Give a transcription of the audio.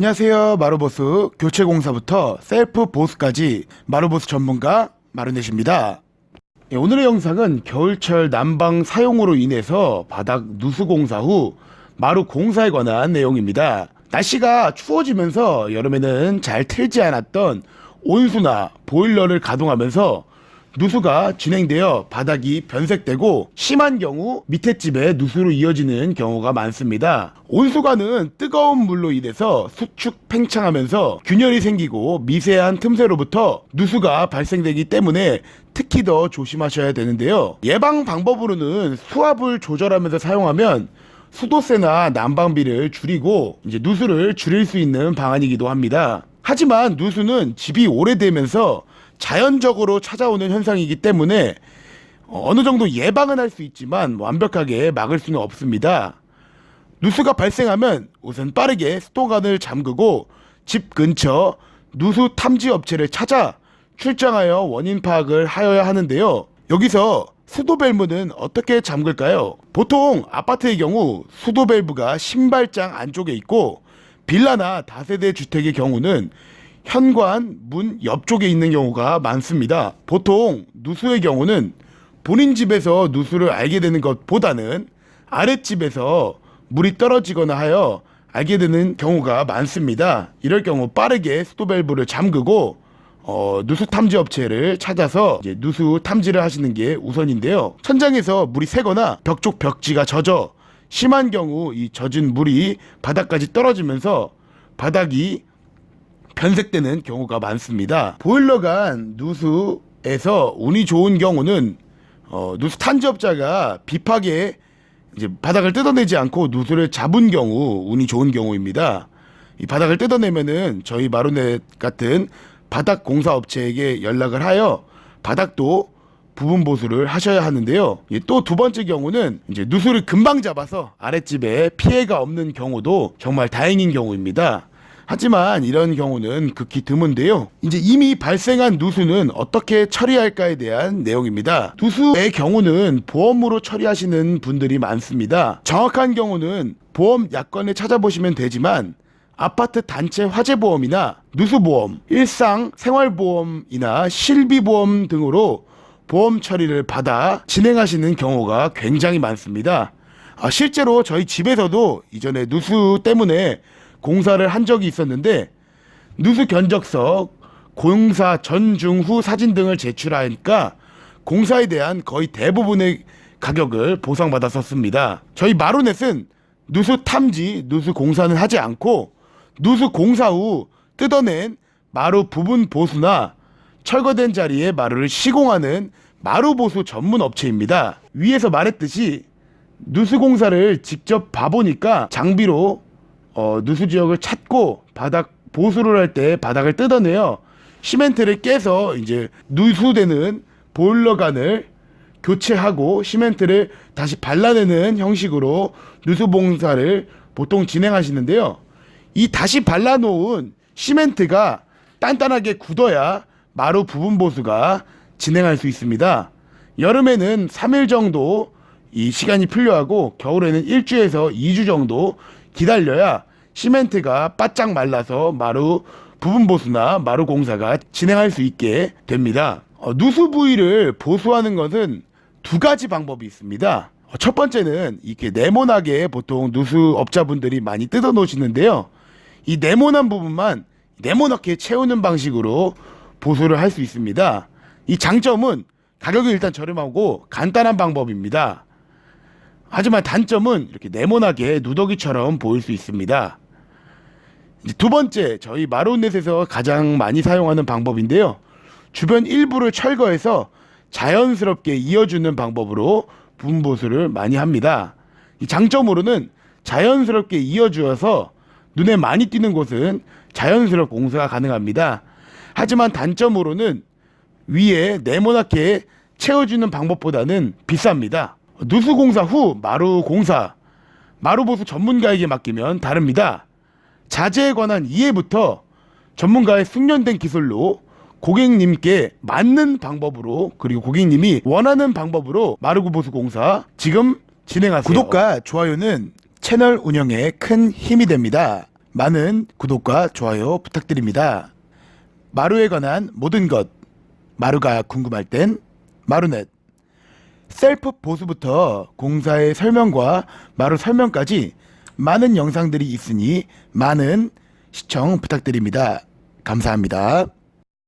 안녕하세요. 마루보스 교체공사부터 셀프 보수까지 마루보스 전문가 마루넷입니다. 오늘의 영상은 겨울철 난방 사용으로 인해서 바닥 누수 공사 후 마루 공사에 관한 내용입니다. 날씨가 추워지면서 여름에는 잘 틀지 않았던 온수나 보일러를 가동하면서 누수가 진행되어 바닥이 변색되고 심한 경우 밑에 집에 누수로 이어지는 경우가 많습니다. 온수관은 뜨거운 물로 인해서 수축 팽창하면서 균열이 생기고 미세한 틈새로부터 누수가 발생되기 때문에 특히 더 조심하셔야 되는데요. 예방 방법으로는 수압을 조절하면서 사용하면 수도세나 난방비를 줄이고 누수를 줄일 수 있는 방안이기도 합니다. 하지만 누수는 집이 오래되면서 자연적으로 찾아오는 현상이기 때문에 어느 정도 예방은 할 수 있지만 완벽하게 막을 수는 없습니다. 누수가 발생하면 우선 빠르게 수도관을 잠그고 집 근처 누수 탐지 업체를 찾아 출장하여 원인 파악을 하여야 하는데요. 여기서 수도 밸브는 어떻게 잠글까요? 보통 아파트의 경우 수도 밸브가 신발장 안쪽에 있고 빌라나 다세대 주택의 경우는 현관 문 옆쪽에 있는 경우가 많습니다. 보통 누수의 경우는 본인 집에서 누수를 알게 되는 것보다는 아랫집에서 물이 떨어지거나 하여 알게 되는 경우가 많습니다. 이럴 경우 빠르게 수도 밸브를 잠그고 누수 탐지 업체를 찾아서 누수 탐지를 하시는 게 우선인데요. 천장에서 물이 새거나 벽 쪽 벽지가 젖어 심한 경우 이 젖은 물이 바닥까지 떨어지면서 바닥이 변색되는 경우가 많습니다. 보일러간 누수에서 운이 좋은 경우는 누수 탐지업자가 비파게 바닥을 뜯어내지 않고 누수를 잡은 경우 운이 좋은 경우입니다. 이 바닥을 뜯어내면은 저희 마루넷 같은 바닥 공사 업체에게 연락을 하여 바닥도 부분 보수를 하셔야 하는데요. 또 두 번째 경우는 누수를 금방 잡아서 아랫집에 피해가 없는 경우도 정말 다행인 경우입니다. 하지만 이런 경우는 극히 드문데요. 이미 발생한 누수는 어떻게 처리할까에 대한 내용입니다. 누수의 경우는 보험으로 처리하시는 분들이 많습니다. 정확한 경우는 보험 약관을 찾아보시면 되지만 아파트 단체 화재보험이나 누수보험, 일상 생활보험이나 실비보험 등으로 보험 처리를 받아 진행하시는 경우가 굉장히 많습니다. 실제로 저희 집에서도 이전에 누수 때문에 공사를 한 적이 있었는데 누수 견적서, 공사 전, 중, 후 사진 등을 제출하니까 공사에 대한 거의 대부분의 가격을 보상받았었습니다. 저희 마루넷은 누수 탐지, 누수 공사는 하지 않고 누수 공사 후 뜯어낸 마루 부분 보수나 철거된 자리에 마루를 시공하는 마루 보수 전문 업체입니다. 위에서 말했듯이 누수 공사를 직접 봐보니까 장비로 누수 지역을 찾고 바닥 보수를 할 때 바닥을 뜯어내어 시멘트를 깨서 누수되는 보일러관을 교체하고 시멘트를 다시 발라내는 형식으로 누수 공사를 보통 진행하시는데요. 이 다시 발라놓은 시멘트가 단단하게 굳어야 마루 부분 보수가 진행할 수 있습니다. 여름에는 3일 정도 이 시간이 필요하고 겨울에는 1주에서 2주 정도 기다려야 시멘트가 바짝 말라서 마루 부분 보수나 마루 공사가 진행할 수 있게 됩니다. 누수 부위를 보수하는 것은 두 가지 방법이 있습니다. 첫 번째는 이렇게 네모나게 보통 누수업자분들이 많이 뜯어 놓으시는데요. 이 네모난 부분만 네모나게 채우는 방식으로 보수를 할 수 있습니다. 이 장점은 가격이 일단 저렴하고 간단한 방법입니다. 하지만 단점은 이렇게 네모나게 누더기처럼 보일 수 있습니다. 두 번째, 저희 마루넷에서 가장 많이 사용하는 방법인데요. 주변 일부를 철거해서 자연스럽게 이어주는 방법으로 부분 보수를 많이 합니다. 이 장점으로는 자연스럽게 이어주어서 눈에 많이 띄는 곳은 자연스럽게 공사가 가능합니다. 하지만 단점으로는 위에 네모나게 채워주는 방법보다는 비쌉니다. 누수 공사 후 마루 공사, 마루 보수 전문가에게 맡기면 다릅니다. 자재에 관한 이해부터 전문가의 숙련된 기술로 고객님께 맞는 방법으로 그리고 고객님이 원하는 방법으로 마루 보수 공사 지금 진행하세요. 구독과 좋아요는 채널 운영에 큰 힘이 됩니다. 많은 구독과 좋아요 부탁드립니다. 마루에 관한 모든 것, 마루가 궁금할 땐 마루넷. 셀프 보수부터 공사의 설명과 마루 설명까지 많은 영상들이 있으니 많은 시청 부탁드립니다. 감사합니다.